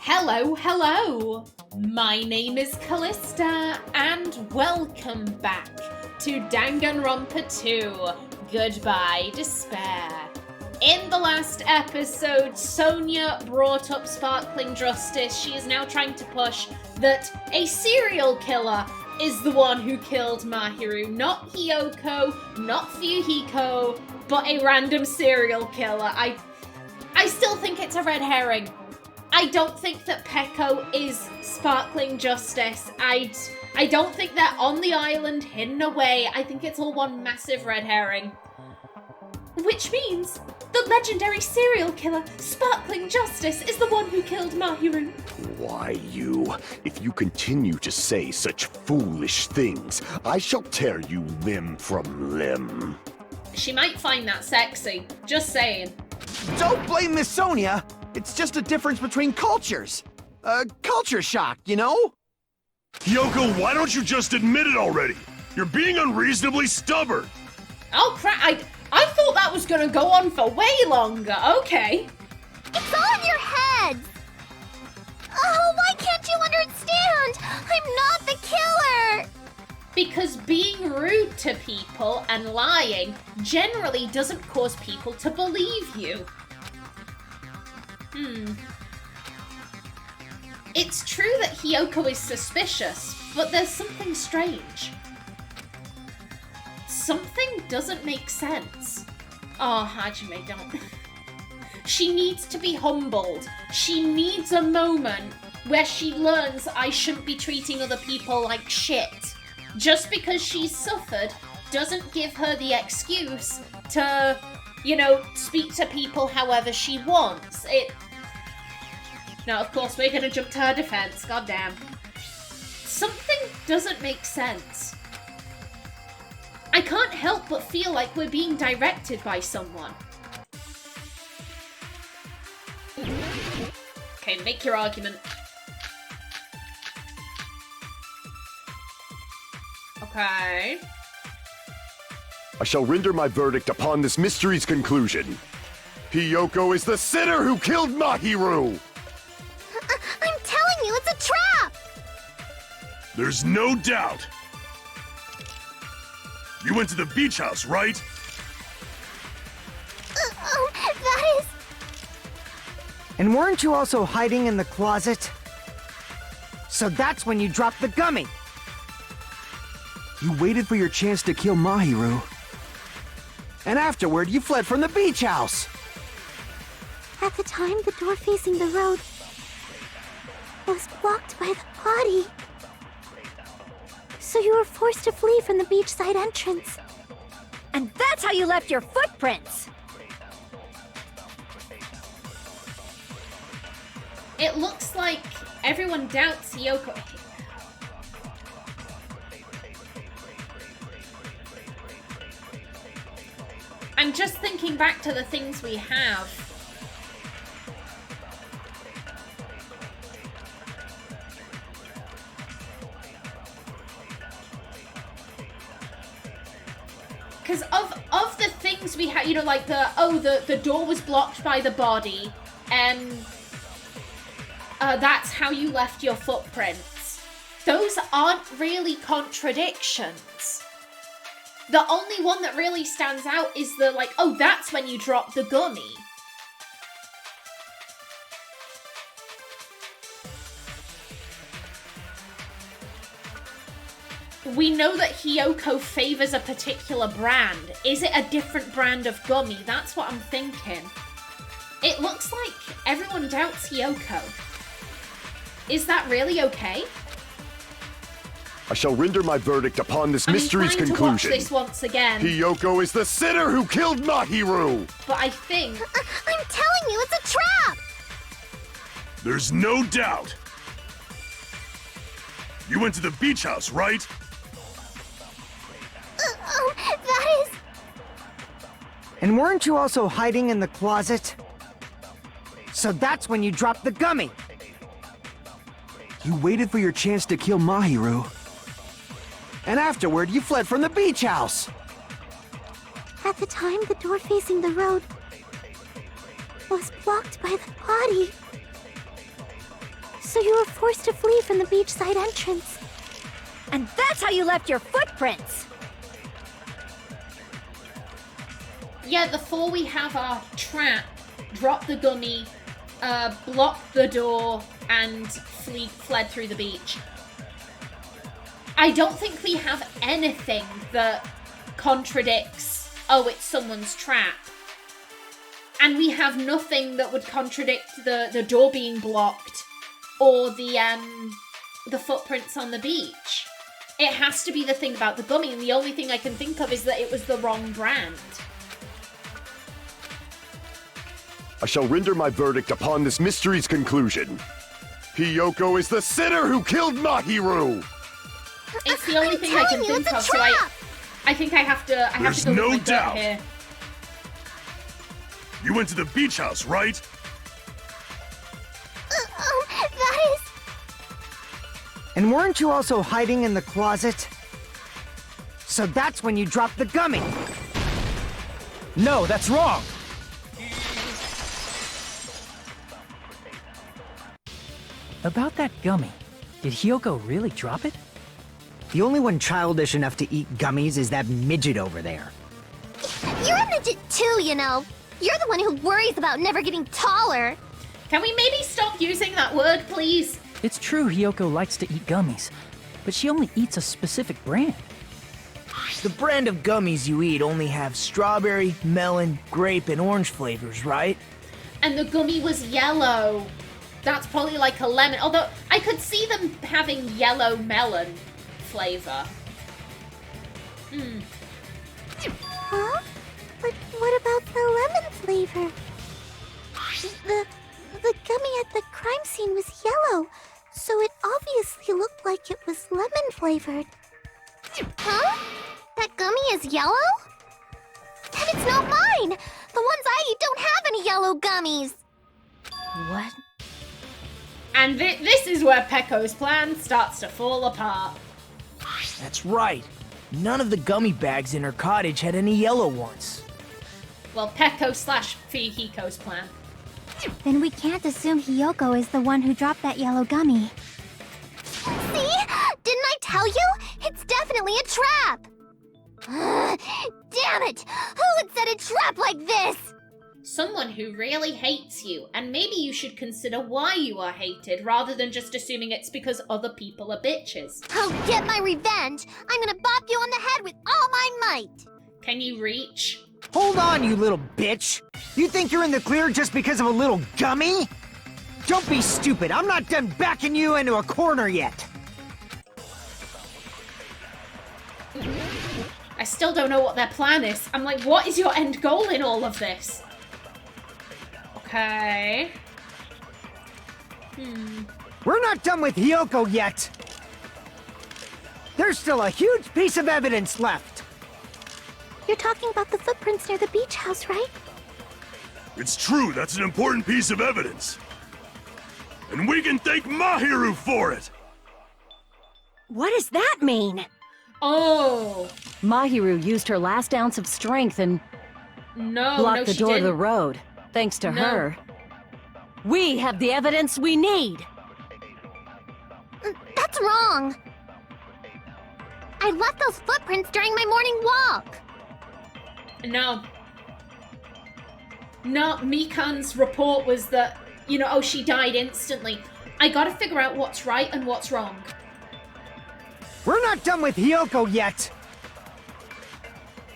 Hello, hello! My name is Callista, and welcome back to Danganronpa 2, Goodbye Despair. In the last episode, Sonia brought up sparkling justice. She is now trying to push that a serial killer is the one who killed Mahiru. Not Hiyoko, not Fuyuhiko, but a random serial killer. I still think it's a red herring. I don't think that Peko is sparkling justice. I don't think they're on the island hidden away. I think it's all one massive red herring. Which means the legendary serial killer, Sparkling Justice, is the one who killed Mahiru. Why, you? If you continue to say such foolish things, I shall tear you limb from limb. She might find that sexy. Just saying. Don't blame Miss Sonia. It's just a difference between cultures. Culture shock, you know? Hiyoko, why don't you just admit it already? You're being unreasonably stubborn. Oh crap, I thought that was gonna go on for way longer. Okay. It's all in your heads! Oh, why can't you understand? I'm not the killer! Because being rude to people and lying generally doesn't cause people to believe you. It's true that Hiyoko is suspicious, but there's something strange. Something doesn't make sense. Oh, Hajime, don't. She needs to be humbled. She needs a moment where she learns I shouldn't be treating other people like shit. Just because she's suffered doesn't give her the excuse to, speak to people however she wants. Now, of course, we're gonna jump to her defense. Goddamn. Something doesn't make sense. I can't help but feel like we're being directed by someone. Okay, make your argument. Okay. I shall render my verdict upon this mystery's conclusion. Hiyoko is the sinner who killed Mahiru! I'm telling you, it's a trap! There's no doubt. You went to the beach house, right? That is... And weren't you also hiding in the closet? So that's when you dropped the gummy! You waited for your chance to kill Mahiru. And afterward, you fled from the beach house! At the time, the door facing the road was blocked by the body. So you were forced to flee from the beachside entrance. And that's how you left your footprints! It looks like everyone doubts Hiyoko. I'm just thinking back to the things we have. Because of the things we had, like the door was blocked by the body, and that's how you left your footprints. Those aren't really contradictions. The only one that really stands out is the, that's when you dropped the gummy. We know that Hiyoko favors a particular brand. Is it a different brand of gummy? That's what I'm thinking. It looks like everyone doubts Hiyoko. Is that really okay? I shall render my verdict upon this mystery's conclusion. To watch this once again. Hiyoko is the sinner who killed Mahiru! But I think... I'm telling you, it's a trap! There's no doubt. You went to the beach house, right? That is... And weren't you also hiding in the closet? So that's when you dropped the gummy! You waited for your chance to kill Mahiru. And afterward, you fled from the beach house! At the time, the door facing the road was blocked by the body. So you were forced to flee from the beachside entrance. And that's how you left your footprints! Yeah, the four we have are trap, drop the gummy, block the door, and fled through the beach. I don't think we have anything that contradicts, oh, it's someone's trap. And we have nothing that would contradict the door being blocked or the footprints on the beach. It has to be the thing about the gummy, and the only thing I can think of is that it was the wrong brand. I shall render my verdict upon this mystery's conclusion. Hiyoko is the sinner who killed Mahiru! It's the only thing I can think of, so I think I have to There's go no with my gut doubt. here. You went to the beach house, right? That is... And weren't you also hiding in the closet? So that's when you dropped the gummy! No, that's wrong! About that gummy, did Hiyoko really drop it? The only one childish enough to eat gummies is that midget over there. You're a midget too, you know. You're the one who worries about never getting taller. Can we maybe stop using that word, please? It's true Hiyoko likes to eat gummies, but she only eats a specific brand. The brand of gummies you eat only have strawberry, melon, grape, and orange flavors, right? And the gummy was yellow. That's probably like a lemon. Although, I could see them having yellow melon flavor. Huh? But what about the lemon flavor? The gummy at the crime scene was yellow, so it obviously looked like it was lemon flavored. Huh? That gummy is yellow? Then it's not mine! The ones I eat don't have any yellow gummies! What? And this is where Pecco's plan starts to fall apart. That's right. None of the gummy bags in her cottage had any yellow ones. Well, Pecco / Fihiko's plan. Then we can't assume Hiyoko is the one who dropped that yellow gummy. See? Didn't I tell you? It's definitely a trap! Damn it! Who would set a trap like this? Someone who really hates you, and maybe you should consider why you are hated rather than just assuming it's because other people are bitches. I'll get my revenge! I'm gonna bop you on the head with all my might! Can you reach? Hold on, you little bitch! You think you're in the clear just because of a little gummy? Don't be stupid, I'm not done backing you into a corner yet! I still don't know what their plan is. I'm like, what is your end goal in all of this? Okay. We're not done with Hiyoko yet! There's still a huge piece of evidence left! You're talking about the footprints near the beach house, right? It's true, that's an important piece of evidence. And we can thank Mahiru for it! What does that mean? Oh. Mahiru used her last ounce of strength and No, blocked no, the she door to the didn't. road. Thanks to No. her. We have the evidence we need! That's wrong! I left those footprints during my morning walk! No. No, Mikan's report was that, you know, oh, she died instantly. I gotta figure out what's right and what's wrong. We're not done with Hiyoko yet!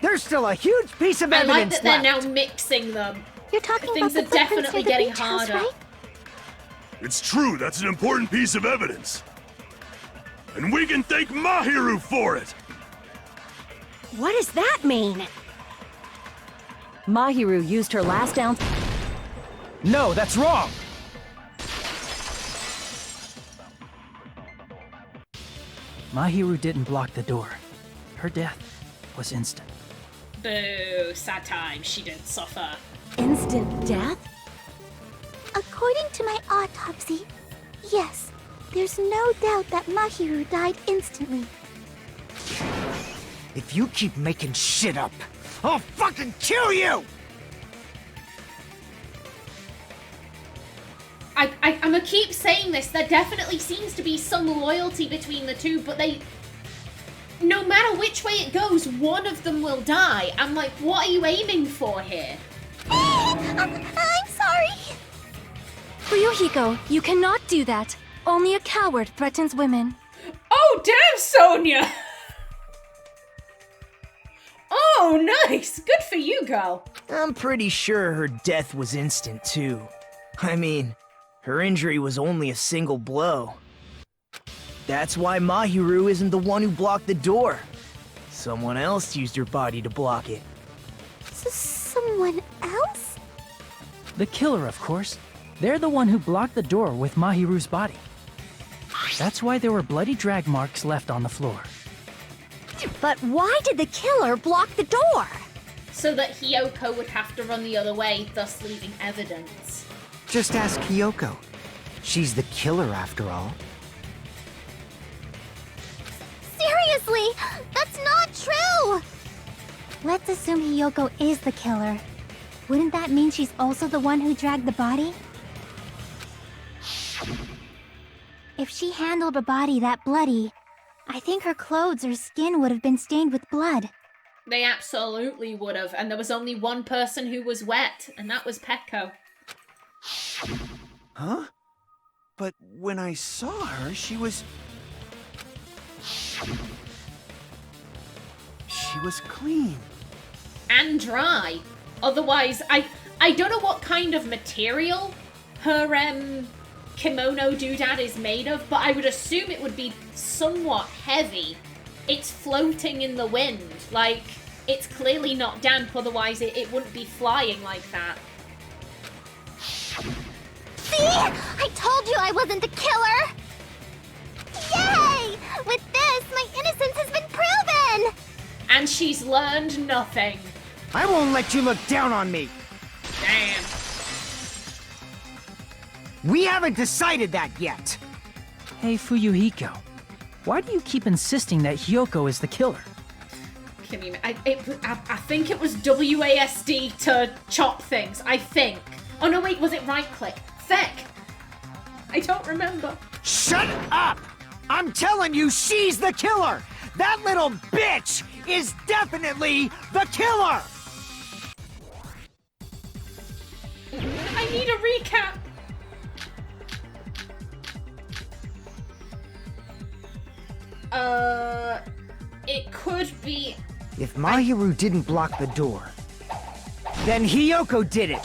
There's still a huge piece of I like evidence that they're left! now mixing them. You're talking Things about are the footprints definitely near the getting beach house, harder. right? It's true, that's an important piece of evidence. And we can thank Mahiru for it! What does that mean? Mahiru used her last ounce. No, that's wrong! Mahiru didn't block the door. Her death was instant. Boo, sad time. She didn't suffer. Instant death? According to my autopsy, yes, there's no doubt that Mahiru died instantly. If you keep making shit up, I'll fucking kill you! I'm gonna keep saying this, there definitely seems to be some loyalty between the two, but no matter which way it goes, one of them will die. I'm like, what are you aiming for here? I'm sorry. Hiyoko, you cannot do that. Only a coward threatens women. Oh, damn, Sonia! Oh, nice! Good for you, girl. I'm pretty sure her death was instant, too. I mean, her injury was only a single blow. That's why Mahiru isn't the one who blocked the door. Someone else used her body to block it. Someone else? The killer, of course. They're the one who blocked the door with Mahiru's body. That's why there were bloody drag marks left on the floor. But why did the killer block the door? So that Hiyoko would have to run the other way, thus leaving evidence. Just ask Hiyoko. She's the killer after all. Seriously, that's not true! Let's assume Hiyoko is the killer. Wouldn't that mean she's also the one who dragged the body? If she handled a body that bloody, I think her clothes or skin would have been stained with blood. They absolutely would have, and there was only one person who was wet, and that was Peko. Huh? But when I saw her, she was clean. And dry. Otherwise, I don't know what kind of material her kimono doodad is made of, but I would assume it would be somewhat heavy. It's floating in the wind. Like, it's clearly not damp, otherwise it wouldn't be flying like that. See? I told you I wasn't the killer! Yay! With this, my innocence has been proven! And she's learned nothing. I won't let you look down on me. Damn. We haven't decided that yet. Hey, Fuyuhiko. Why do you keep insisting that Hiyoko is the killer? I think it was WASD to chop things, I think. Oh no, wait, was it right click? Feck! I don't remember. Shut up! I'm telling you, she's the killer! That little bitch is definitely the killer! I need a recap. It could be... If Mahiru didn't block the door, then Hiyoko did it.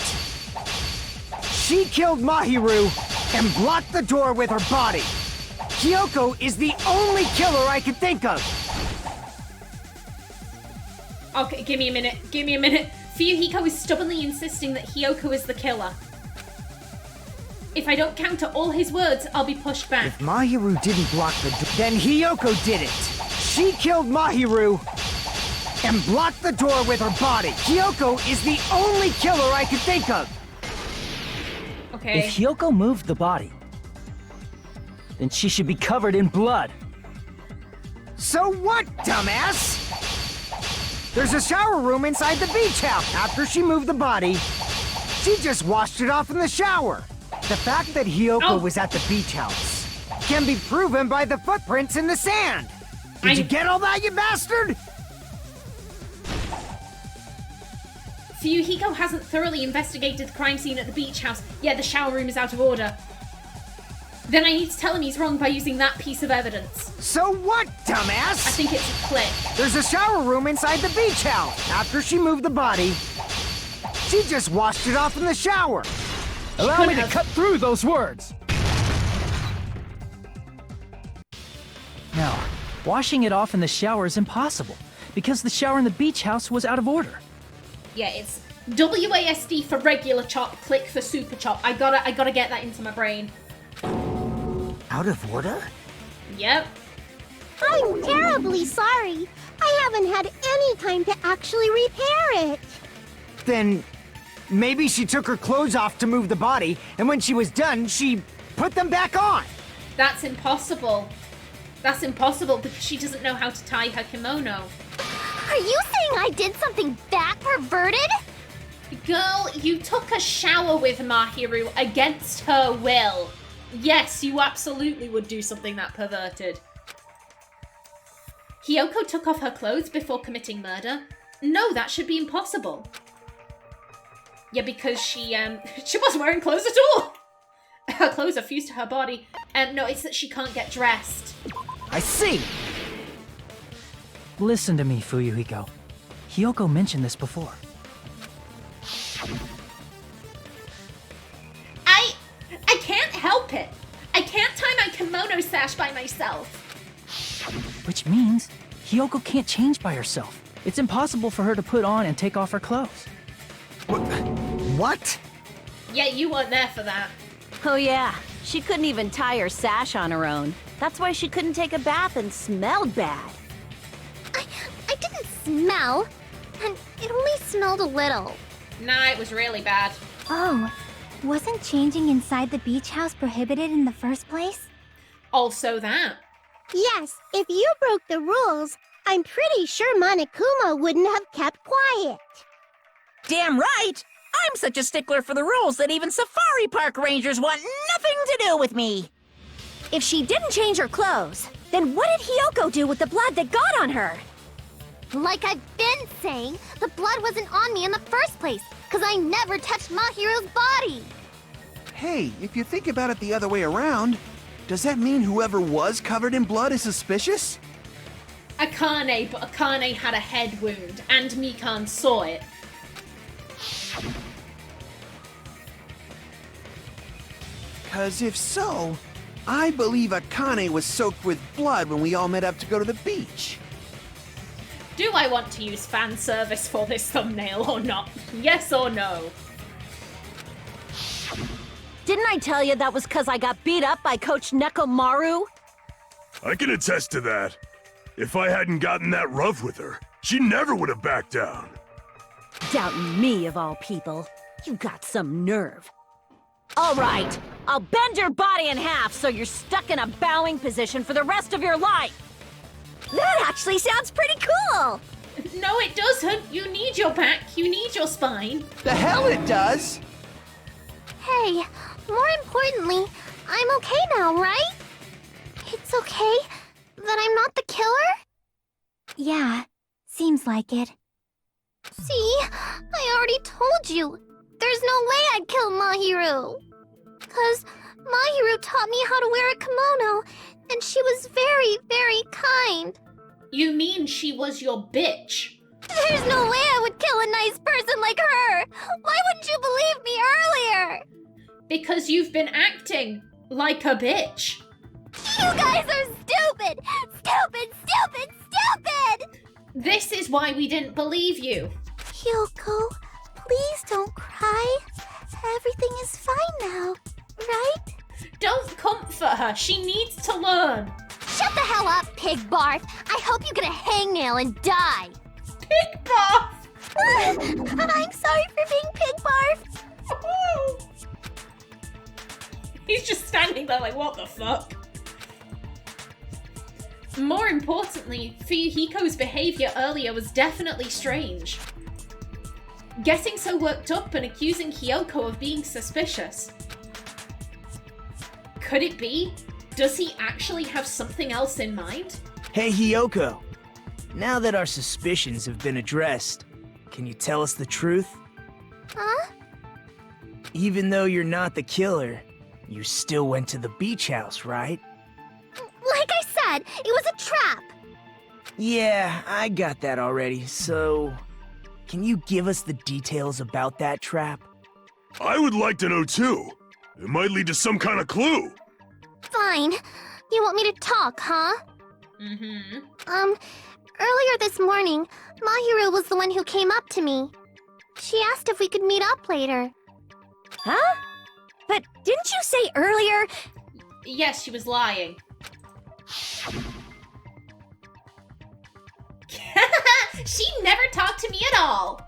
She killed Mahiru and blocked the door with her body. Hiyoko is the only killer I can think of. Okay, give me a minute. Fuyuhiko is stubbornly insisting that Hiyoko is the killer. If I don't counter all his words, I'll be pushed back. If Mahiru didn't block the door, then Hiyoko did it. She killed Mahiru and blocked the door with her body. Hiyoko is the only killer I can think of. Okay. If Hiyoko moved the body, then she should be covered in blood. So what, dumbass? There's a shower room inside the beach house. After she moved the body, she just washed it off in the shower. The fact that Hiyoko was at the beach house can be proven by the footprints in the sand. Did you get all that, you bastard? Fuyuhiko hasn't thoroughly investigated the crime scene at the beach house. Yeah, the shower room is out of order. Then I need to tell him he's wrong by using that piece of evidence. So what, dumbass? I think it's a click. There's a shower room inside the beach house. After she moved the body, she just washed it off in the shower. Allow me to cut through those words. Now, washing it off in the shower is impossible, because the shower in the beach house was out of order. Yeah, it's WASD for regular chop, click for super chop. I gotta get that into my brain. Out of order? Yep. I'm terribly sorry. I haven't had any time to actually repair it. Then maybe she took her clothes off to move the body, and when she was done, she put them back on. That's impossible. That's impossible because she doesn't know how to tie her kimono. Are you saying I did something that perverted? Girl, you took a shower with Mahiru against her will. Yes, you absolutely would do something that perverted. Hiyoko took off her clothes before committing murder. No, that should be impossible. Yeah, because she wasn't wearing clothes at all. Her clothes are fused to her body. No, it's that she can't get dressed. I see! Listen to me, Fuyuhiko. Hiyoko mentioned this before. I can't help it. I can't tie my kimono sash by myself. Which means Hiyoko can't change by herself. It's impossible for her to put on and take off her clothes. What? Yeah, you weren't there for that. Oh yeah, she couldn't even tie her sash on her own. That's why she couldn't take a bath and smelled bad. I didn't smell, and it only smelled a little. Nah, it was really bad. Oh, wasn't changing inside the beach house prohibited in the first place? Also that. Yes, if you broke the rules, I'm pretty sure Monokuma wouldn't have kept quiet. Damn right! I'm such a stickler for the rules that even safari park rangers want nothing to do with me! If she didn't change her clothes, then what did Hiyoko do with the blood that got on her? Like I've been saying, the blood wasn't on me in the first place, because I never touched Mahiru's body. Hey, if you think about it the other way around, does that mean whoever was covered in blood is suspicious? Akane, but Akane had a head wound, and Mikan saw it. Cause if so, I believe Akane was soaked with blood when we all met up to go to the beach. Do I want to use fan service for this thumbnail or not? Yes or no? Didn't I tell you that was because I got beat up by Coach Nekomaru? I can attest to that. If I hadn't gotten that rough with her, she never would have backed down. Doubting me, of all people. You got some nerve. All right, I'll bend your body in half so you're stuck in a bowing position for the rest of your life. That actually sounds pretty cool! No, it doesn't. You need your back. You need your spine. The hell it does! Hey, more importantly, I'm okay now, right? It's okay that I'm not the killer? Yeah, seems like it. See, I already told you. There's no way I'd kill Mahiru. 'Cause Mahiru taught me how to wear a kimono, and she was very, very kind. You mean she was your bitch? There's no way I would kill a nice person like her. Why wouldn't you believe me earlier? Because you've been acting like a bitch. You guys are stupid! Stupid, stupid, stupid! This is why we didn't believe you. Hiyoko, please don't cry. Everything is fine now, right? Don't comfort her. She needs to learn. Shut the hell up, pig barf. I hope you get a hangnail and die. Pig barf! I'm sorry for being pig barf. He's just standing there like, what the fuck? More importantly, Fuyuhiko's behavior earlier was definitely strange. Getting so worked up and accusing Hiyoko of being suspicious. Could it be? Does he actually have something else in mind? Hey, Hiyoko. Now that our suspicions have been addressed, can you tell us the truth? Huh? Even though you're not the killer, you still went to the beach house, right? Like I said, it was a trap. Yeah, I got that already, so... Can you give us the details about that trap? I would like to know too. It might lead to some kind of clue. Fine. You want me to talk, huh? Mm-hmm. Earlier this morning, Mahiru was the one who came up to me. She asked if we could meet up later. Huh? But didn't you say earlier? Yes, she was lying. She never talked to me at all.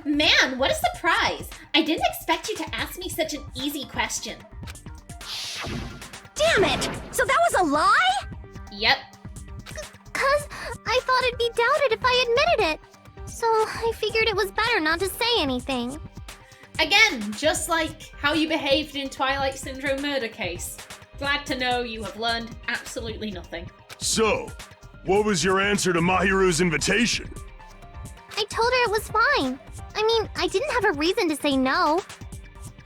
Man, what a surprise. I didn't expect you to ask me such an easy question. Damn it! So that was a lie? Yep. 'Cause I thought it'd be doubted if I admitted it. so I figured it was better not to say anything. Again, just like how you behaved in Twilight Syndrome murder case. Glad to know you have learned absolutely nothing. So, what was your answer to Mahiru's invitation? I told her it was fine. I mean, I didn't have a reason to say no.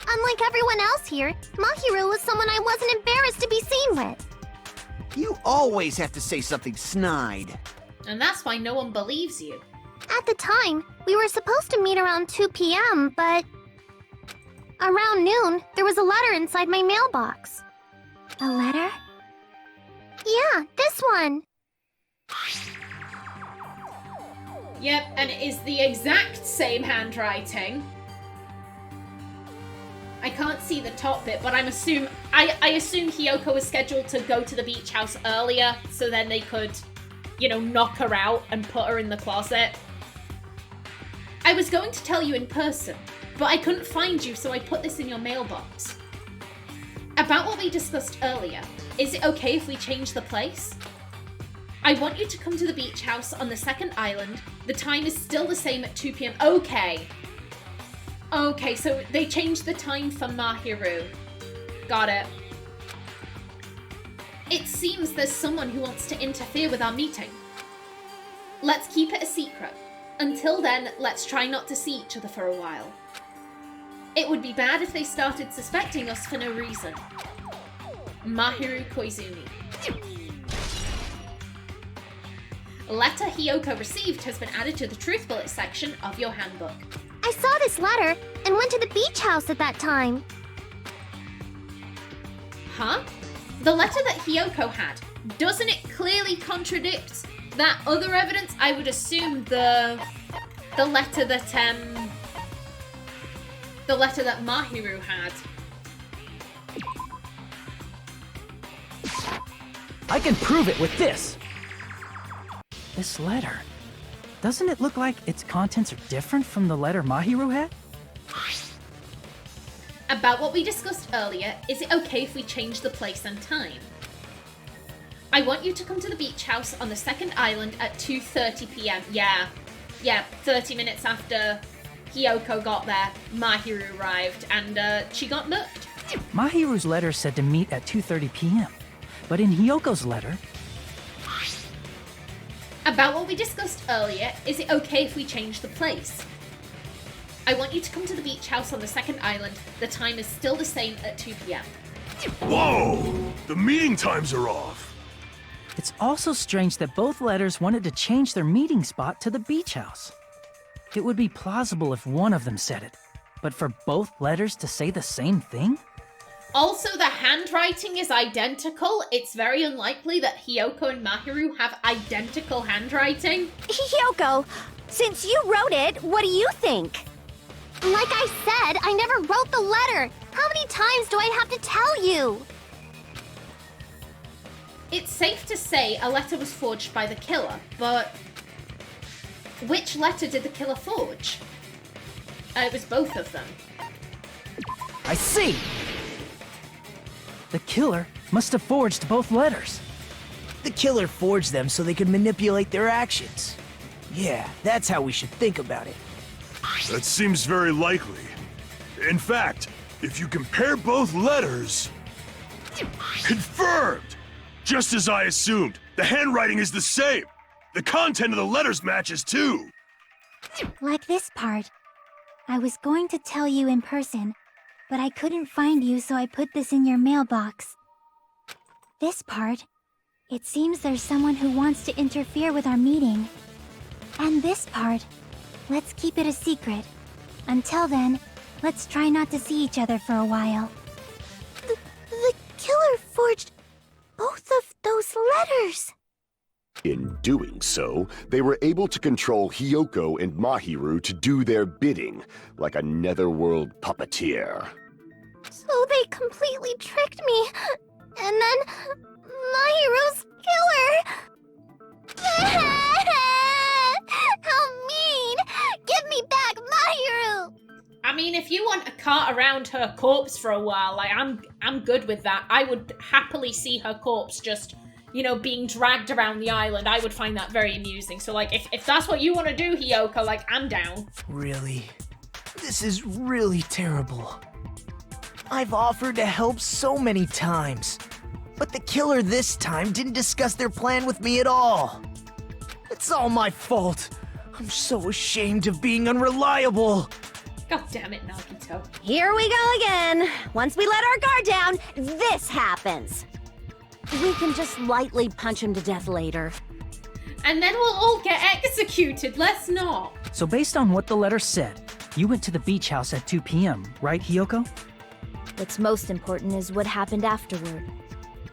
Unlike everyone else here, Mahiru was someone I wasn't embarrassed to be seen with. You always have to say something snide. And that's why no one believes you. At the time, we were supposed to meet around 2 p.m., but... around noon, there was a letter inside my mailbox. A letter? Yeah, this one. Yep, and it is the exact same handwriting. I can't see the top bit, but I assume Hiyoko was scheduled to go to the beach house earlier, so then they could, you know, knock her out and put her in the closet. I was going to tell you in person, but I couldn't find you, so I put this in your mailbox. About what we discussed earlier, is it okay if we change the place? I want you to come to the beach house on the second island. The time is still the same at 2 p.m. Okay. Okay, so they changed the time for Mahiru. Got it. It seems there's someone who wants to interfere with our meeting. Let's keep it a secret. Until then, let's try not to see each other for a while. It would be bad if they started suspecting us for no reason. Mahiru Koizumi. A letter Hiyoko received has been added to the Truth Bullet section of your handbook. I saw this letter and went to the beach house at that time. Huh? The letter that Hiyoko had, doesn't it clearly contradict that other evidence? I would assume the letter that Mahiru had. I can prove it with this! This letter. Doesn't it look like its contents are different from the letter Mahiru had? About what we discussed earlier, is it okay if we change the place and time? I want you to come to the beach house on the second island at 2:30 p.m. Yeah, 30 minutes after Hiyoko got there, Mahiru arrived, and she got murked. Mahiru's letter said to meet at 2:30 p.m., but in Hiyoko's letter... About what we discussed earlier, is it okay if we change the place? I want you to come to the beach house on the second island. The time is still the same at 2 p.m. Whoa! The meeting times are off! It's also strange that both letters wanted to change their meeting spot to the beach house. It would be plausible if one of them said it, but for both letters to say the same thing? Also, the handwriting is identical. It's very unlikely that Hiyoko and Mahiru have identical handwriting. Hiyoko, since you wrote it, what do you think? Like I said, I never wrote the letter. How many times do I have to tell you? It's safe to say a letter was forged by the killer, but which letter did the killer forge? It was both of them. I see! The killer must have forged both letters. The killer forged them so they could manipulate their actions. Yeah, that's how we should think about it. That seems very likely. In fact, if you compare both letters... Confirmed! Just as I assumed, the handwriting is the same. The content of the letters matches too. Like this part. I was going to tell you in person, but I couldn't find you, so I put this in your mailbox. This part. It seems there's someone who wants to interfere with our meeting. And this part. Let's keep it a secret. Until then, let's try not to see each other for a while. The killer forged both of those letters. In doing so, they were able to control Hiyoko and Mahiru to do their bidding, like a netherworld puppeteer. So they completely tricked me. And then Mahiru's killer. How mean! Give me back Mahiru! I mean, if you want to cart around her corpse for a while, like I'm good with that. I would happily see her corpse just you know, being dragged around the island, I would find that very amusing. So, like, if that's what you want to do, Hiyoko, like, I'm down. Really? This is really terrible. I've offered to help so many times, but the killer this time didn't discuss their plan with me at all. It's all my fault. I'm so ashamed of being unreliable. God damn it, Nagito. Here we go again. Once we let our guard down, this happens. We can just lightly punch him to death later. And then we'll all get executed, let's not. So based on what the letter said, you went to the beach house at 2 p.m., right, Hiyoko? What's most important is what happened afterward.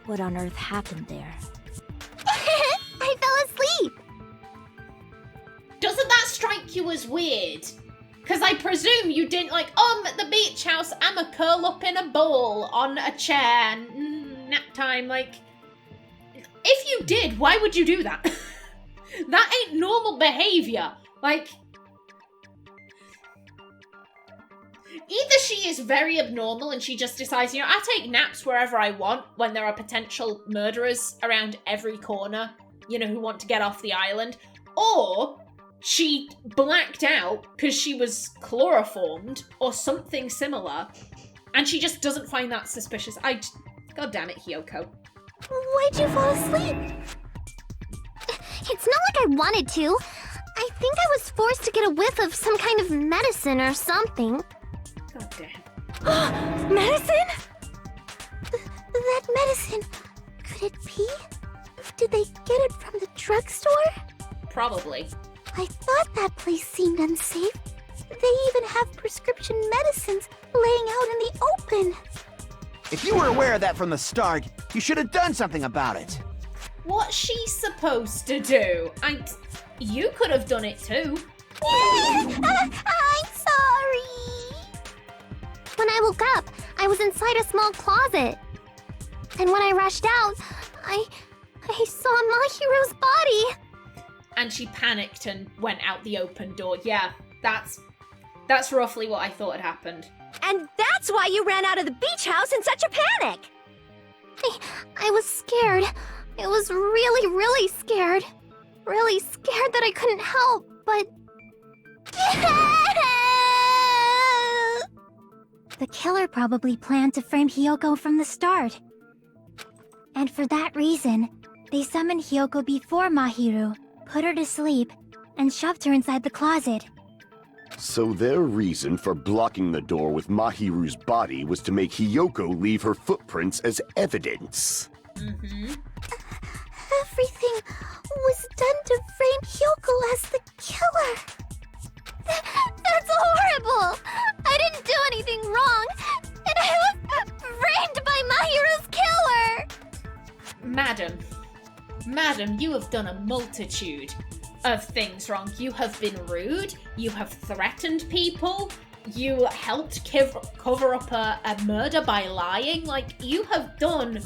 What on earth happened there? I fell asleep. Doesn't that strike you as weird? Because I presume you didn't like, oh, I'm at the beach house, I'ma curl up in a ball on a chair, nap time, like... If you did, why would you do that? That ain't normal behavior. Like... Either she is very abnormal and she just decides, you know, I take naps wherever I want when there are potential murderers around every corner, you know, who want to get off the island, or she blacked out because she was chloroformed or something similar, and she just doesn't find that suspicious. God damn it, Hiyoko. Why'd you fall asleep? It's not like I wanted to. I think I was forced to get a whiff of some kind of medicine or something. God damn. Medicine? That medicine. Could it be? Did they get it from the drugstore? Probably. I thought that place seemed unsafe. They even have prescription medicines laying out in the open. If you were aware of that from the start, you should have done something about it. What's she supposed to do? You could have done it too. I'm sorry. When I woke up, I was inside a small closet. And when I rushed out, I saw Mahiro's body. And she panicked and went out the open door. Yeah, that's roughly what I thought had happened. And that's why you ran out of the beach house in such a panic! I was scared. I was really, really scared. Really scared that I couldn't help, but... The killer probably planned to frame Hiyoko from the start. And for that reason, they summoned Hiyoko before Mahiru, put her to sleep, and shoved her inside the closet. So their reason for blocking the door with Mahiru's body was to make Hiyoko leave her footprints as evidence. Mm-hmm. Everything was done to frame Hiyoko as the killer. That's horrible! I didn't do anything wrong, and I was framed by Mahiru's killer! Madam, you have done a multitude of things wrong. You have been rude, you have threatened people, you helped cover up a murder by lying. Like, you have done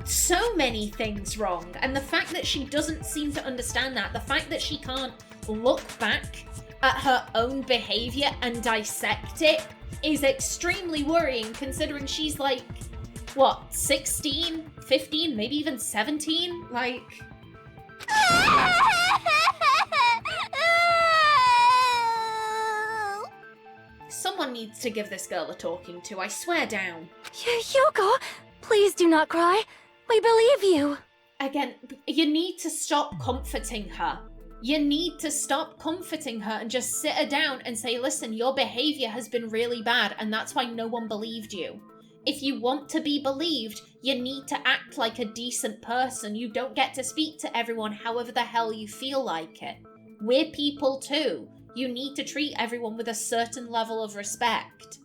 so many things wrong. And the fact that she doesn't seem to understand that, the fact that she can't look back at her own behavior and dissect it is extremely worrying, considering she's like, what, 16, 15, maybe even 17? Like... Someone needs to give this girl a talking to, I swear down. Hiyoko, please do not cry. We believe you. Again, you need to stop comforting her. You need to stop comforting her and just sit her down and say, listen, your behavior has been really bad and that's why no one believed you. If you want to be believed, you need to act like a decent person. You don't get to speak to everyone however the hell you feel like it. We're people too. You need to treat everyone with a certain level of respect.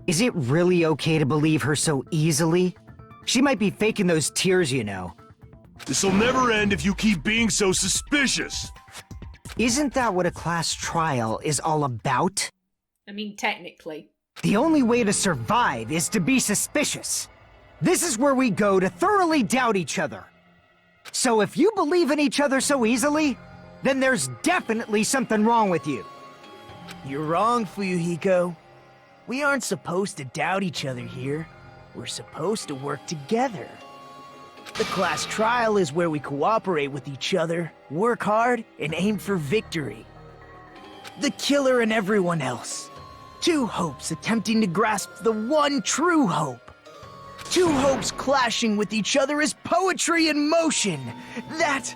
Is it really okay to believe her so easily? She might be faking those tears, you know. This'll never end if you keep being so suspicious. Isn't that what a class trial is all about? I mean, technically. The only way to survive is to be suspicious. This is where we go to thoroughly doubt each other. So if you believe in each other so easily, then there's definitely something wrong with you. You're wrong, Fuyuhiko. We aren't supposed to doubt each other here. We're supposed to work together. The class trial is where we cooperate with each other, work hard, and aim for victory. The killer and everyone else. Two hopes attempting to grasp the one true hope. Two hopes clashing with each other is poetry in motion. That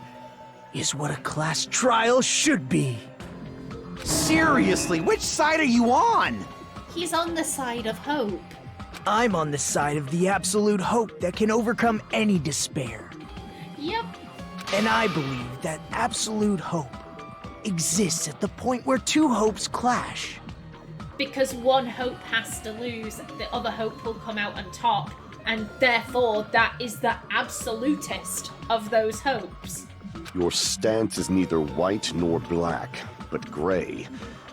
is what a class trial should be. Seriously, which side are you on? He's on the side of hope. I'm on the side of the absolute hope that can overcome any despair. Yep. And I believe that absolute hope exists at the point where two hopes clash. Because one hope has to lose, the other hope will come out on top, and therefore that is the absolutist of those hopes. Your stance is neither white nor black, but gray,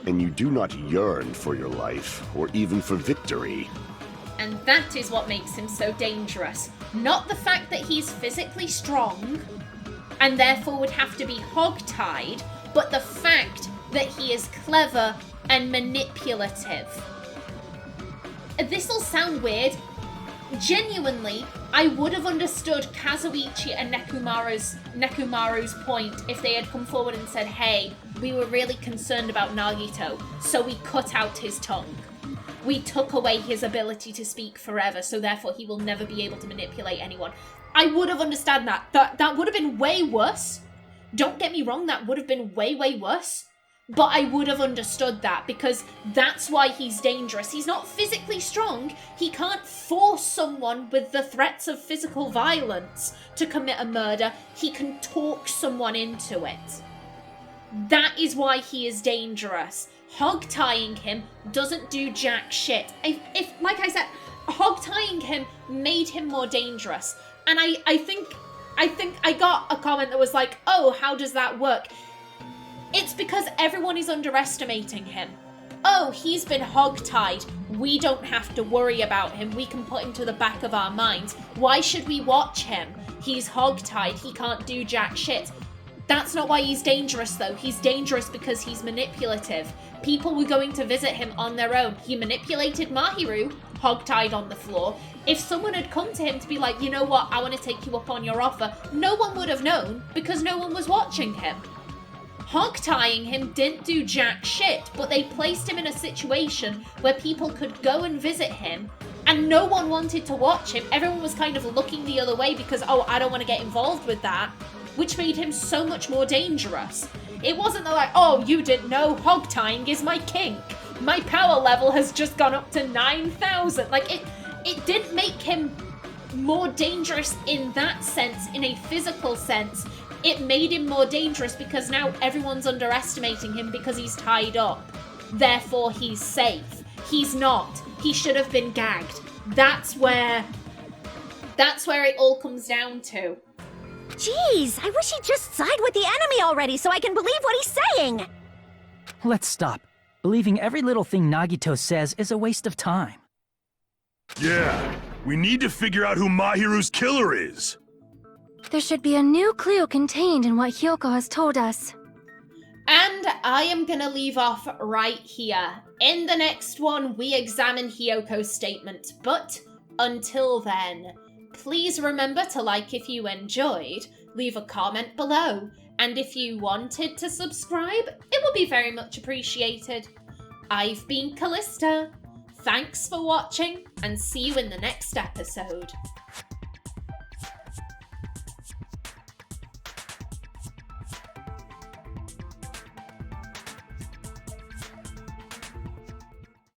and you do not yearn for your life, or even for victory. And that is what makes him so dangerous. Not the fact that he's physically strong, and therefore would have to be hogtied, but the fact that he is clever and manipulative. This'll sound weird. Genuinely, I would have understood Kazuichi and Nekomaru's point if they had come forward and said, hey, we were really concerned about Nagito, so we cut out his tongue. We took away his ability to speak forever, so therefore he will never be able to manipulate anyone. I would have understood that. That would have been way worse. Don't get me wrong, that would have been way, way worse. But I would have understood that, because that's why he's dangerous. He's not physically strong. He can't force someone with the threats of physical violence to commit a murder. He can talk someone into it. That is why he is dangerous. Hog-tying him doesn't do jack shit. If like I said, hog-tying him made him more dangerous. And I think I got a comment that was like, oh, how does that work? It's because everyone is underestimating him. Oh, he's been hog-tied. We don't have to worry about him. We can put him to the back of our minds. Why should we watch him? He's hog-tied. He can't do jack shit. That's not why he's dangerous, though. He's dangerous because he's manipulative. People were going to visit him on their own. He manipulated Mahiru, hog-tied on the floor. If someone had come to him to be like, you know what, I want to take you up on your offer, no one would have known because no one was watching him. Hog-tying him didn't do jack shit, but they placed him in a situation where people could go and visit him and no one wanted to watch him. Everyone was kind of looking the other way because, oh, I don't want to get involved with that, which made him so much more dangerous. It wasn't like, oh, you didn't know, hog-tying is my kink. My power level has just gone up to 9,000. Like, it didn't make him more dangerous in that sense, in a physical sense. It made him more dangerous because now everyone's underestimating him because he's tied up. Therefore, he's safe. He's not. He should have been gagged. That's where it all comes down to. Jeez, I wish he'd just side with the enemy already so I can believe what he's saying! Let's stop. Believing every little thing Nagito says is a waste of time. Yeah, we need to figure out who Mahiru's killer is. There should be a new clue contained in what Hiyoko has told us. And I am gonna leave off right here. In the next one, we examine Hiyoko's statement. But until then, please remember to like if you enjoyed, leave a comment below, and if you wanted to subscribe, it would be very much appreciated. I've been Kallista. Thanks for watching, and see you in the next episode.